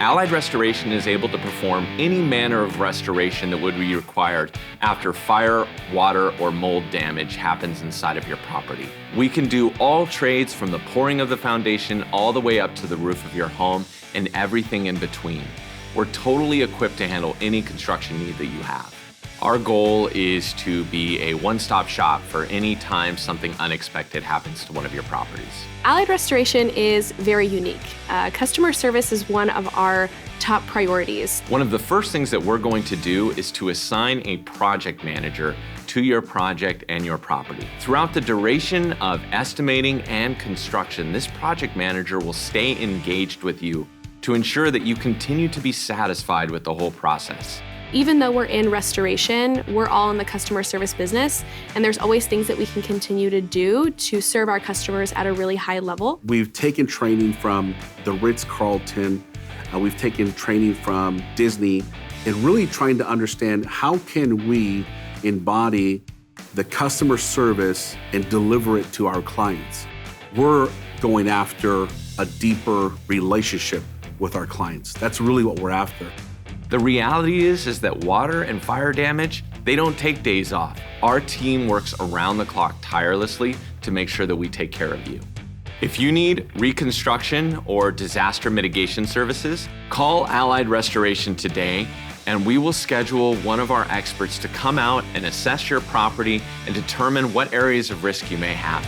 Allied Restoration is able to perform any manner of restoration that would be required after fire, water, or mold damage happens inside of your property. We can do all trades from the pouring of the foundation all the way up to the roof of your home and everything in between. We're totally equipped to handle any construction need that you have. Our goal is to be a one-stop shop for any time something unexpected happens to one of your properties. Allied Restoration is very unique. Customer service is one of our top priorities. One of the first things that we're going to do is to assign a project manager to your project and your property. Throughout the duration of estimating and construction, this project manager will stay engaged with you to ensure that you continue to be satisfied with the whole process. Even though we're in restoration, we're all in the customer service business, and there's always things that we can continue to do to serve our customers at a really high level. We've taken training from the Ritz-Carlton, we've taken training from Disney, and really trying to understand how can we embody the customer service and deliver it to our clients. We're going after a deeper relationship with our clients. That's really what we're after. The reality is that water and fire damage, they don't take days off. Our team works around the clock tirelessly to make sure that we take care of you. If you need reconstruction or disaster mitigation services, call Allied Restoration today, and we will schedule one of our experts to come out and assess your property and determine what areas of risk you may have.